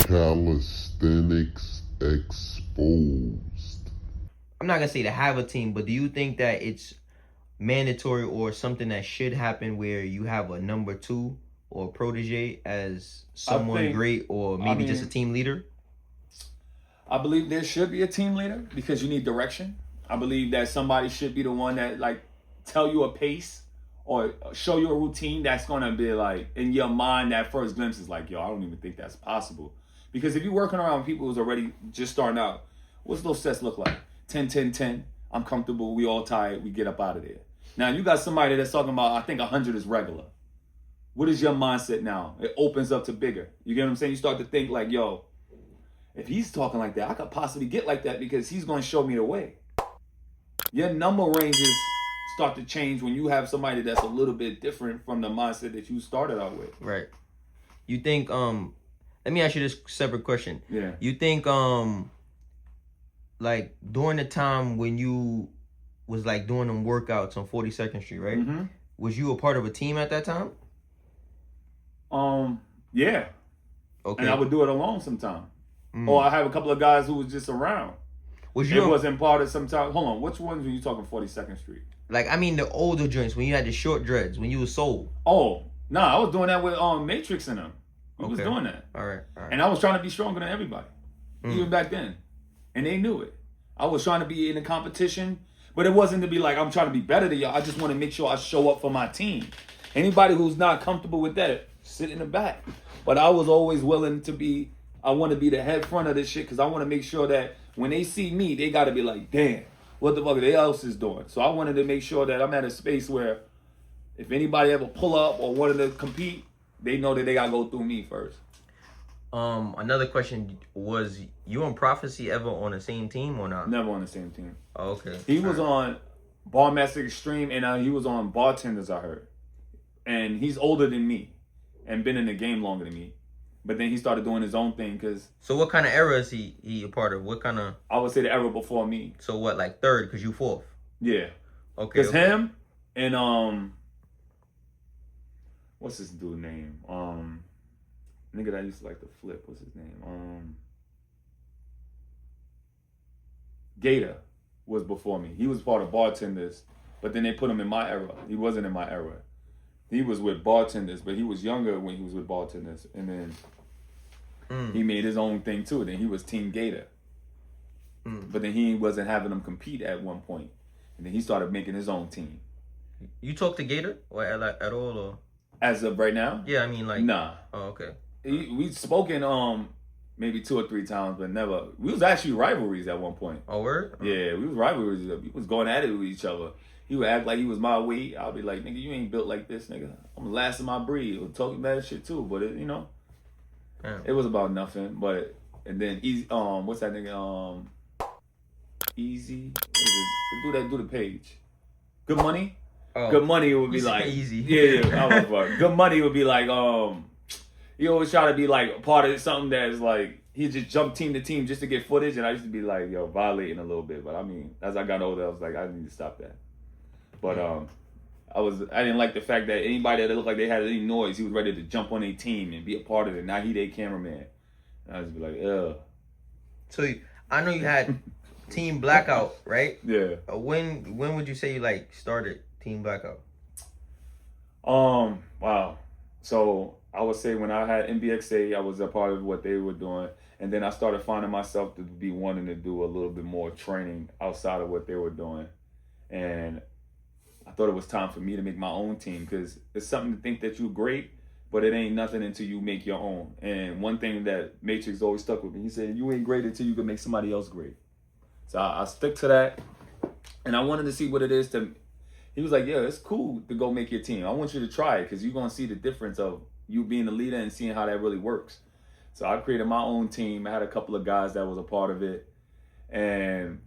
Calisthenics exposed. I'm not gonna say to have a team, but do you think that it's mandatory or something that should happen where you have a number two or protege as someone great or maybe just a team leader? I believe there should be a team leader because you need direction. I believe that somebody should be the one that like tell you a pace or show you a routine that's gonna be like in your mind. That first glimpse is like, yo, I don't even think that's possible. Because if you're working around people who's already just starting out, what's those sets look like? 10, 10, 10. I'm comfortable. We all tired. We get up out of there. Now you got somebody that's talking about, I think 100 is regular. What is your mindset now? It opens up to bigger. You get what I'm saying? You start to think like, yo, if he's talking like that, I could possibly get like that because he's going to show me the way. Your number ranges start to change when you have somebody that's a little bit different from the mindset that you started out with. Right. You think, let me ask you this separate question. Yeah. You think, like during the time when you was like doing them workouts on 42nd Street, right? Mm-hmm. Was you a part of a team at that time? Yeah. Okay. And I would do it alone sometimes. Or I have a couple of guys who was just around. Was you? It wasn't part of sometimes. Hold on, which ones were you talking? 42nd Street. Like I mean the older joints when you had the short dreads when you was sold. Oh, nah, I was doing that with Matrix and them. We was doing that. All right. And I was trying to be stronger than everybody, even back then, and they knew it. I was trying to be in a competition, but it wasn't to be like I'm trying to be better than y'all. I just want to make sure I show up for my team. Anybody who's not comfortable with that, sit in the back. But I was always willing to be. I want to be the head front of this shit because I want to make sure that when they see me, they got to be like, damn, what the fuck are they else is doing? So I wanted to make sure that I'm at a space where if anybody ever pull up or wanted to compete, they know that they got to go through me first. Another question was, you and Prophecy ever on the same team or not? Never on the same team. Oh, okay. He was on Barmaster Extreme and he was on Bartenders, I heard. And he's older than me and been in the game longer than me. But then he started doing his own thing because... So what kind of era is he a part of? What kind of... I would say the era before me. So what, like third because you fourth? Yeah. Okay. Because him and... What's this dude's name? Nigga that used to like to flip. What's his name? Gator was before me. He was part of Bartenders. But then they put him in my era. He wasn't in my era. He was with Bartenders, but he was younger when he was with Bartenders. And then he made his own thing too. Then he was Team Gator. But then he wasn't having them compete at one point. And then he started making his own team. You talk to Gator or at all? Or? As of right now? Yeah, I mean like... Nah. Oh, okay. We've spoken maybe 2 or 3 times, but never... We was actually rivalries at one point. Oh, word? Yeah, we was rivalries. We was going at it with each other. He would act like he was my weight. I'll be like, nigga, you ain't built like this, nigga. I'm the last of my breed. We'll talk bad shit too, but it, it was about nothing. But and then easy, what's that nigga? Easy. Do the page. Good Money. Oh, Good Money would be like easy. Yeah. Good Money would be like he always try to be like part of something that's like he just jump team to team just to get footage, and I used to be like, yo, violating a little bit. But I mean, as I got older, I was like, I need to stop that. But I didn't like the fact that anybody that looked like they had any noise, he was ready to jump on a team and be a part of it. Now he their cameraman. And I just be like, ugh. So I know you had Team Blackout, right? Yeah. When would you say you like started Team Blackout? Wow. So I would say when I had NBXA, I was a part of what they were doing. And then I started finding myself to be wanting to do a little bit more training outside of what they were doing. And I thought it was time for me to make my own team because it's something to think that you're great, but it ain't nothing until you make your own. And one thing that Matrix always stuck with me, he said, you ain't great until you can make somebody else great. So I stick to that. And I wanted to see what it is to... He was like, yeah, it's cool to go make your team. I want you to try it because you're going to see the difference of you being the leader and seeing how that really works. So I created my own team. I had a couple of guys that was a part of it. And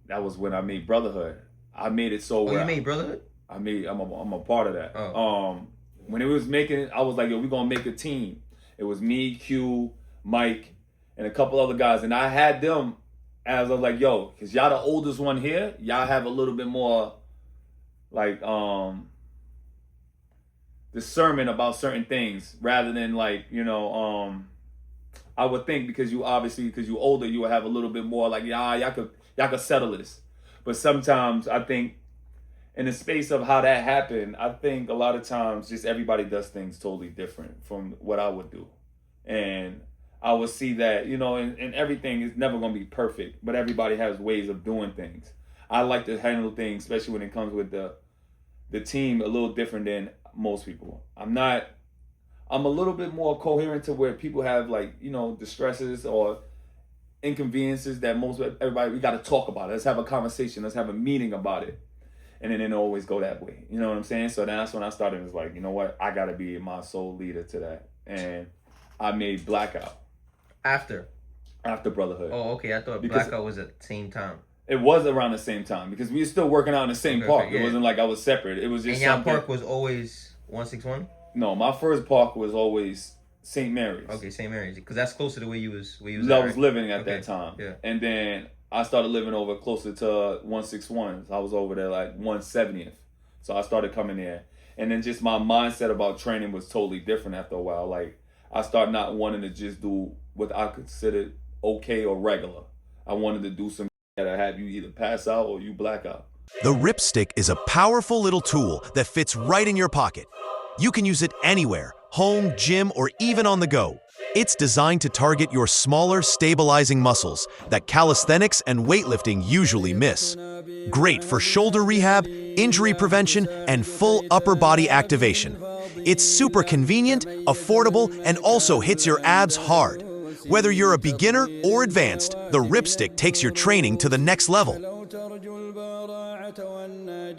that was when I made Brotherhood. I made it so... you made Brotherhood? I'm a part of that. Oh. When it was making it, I was like, yo, we're going to make a team. It was me, Q, Mike, and a couple other guys. And I had them as I was like, yo, because y'all the oldest one here, y'all have a little bit more, like, discernment about certain things rather than, like, I would think because you older, you would have a little bit more like, yeah, y'all could settle this. But sometimes I think in the space of how that happened, I think a lot of times just everybody does things totally different from what I would do. And I would see that, and everything is never going to be perfect, but everybody has ways of doing things. I like to handle things, especially when it comes with the team, a little different than most people. I'm a little bit more coherent to where people have distresses or inconveniences that everybody, we got to talk about it. Let's have a conversation. Let's have a meeting about it. And then it don't always go that way. You know what I'm saying? So that's when I started. It was like, you know what? I got to be my sole leader to that. And I made Blackout. After Brotherhood. Oh, okay. I thought Blackout was at the same time. It was around the same time because we were still working out in the same park. Yeah. It wasn't like I was separate. It was just and your park was always 161? No, my first park was always St. Mary's. Okay, St. Mary's, because that's closer to where you was. I was living at that time. Yeah. And then I started living over closer to 161. I was over there like 170th. So I started coming there. And then just my mindset about training was totally different after a while. Like I started not wanting to just do what I considered okay or regular. I wanted to do some that'll have you either pass out or you black out. The Ripstick is a powerful little tool that fits right in your pocket. You can use it anywhere, home, gym, or even on the go. It's designed to target your smaller, stabilizing muscles that calisthenics and weightlifting usually miss. Great for shoulder rehab, injury prevention, and full upper body activation. It's super convenient, affordable, and also hits your abs hard. Whether you're a beginner or advanced, the Ripstick takes your training to the next level.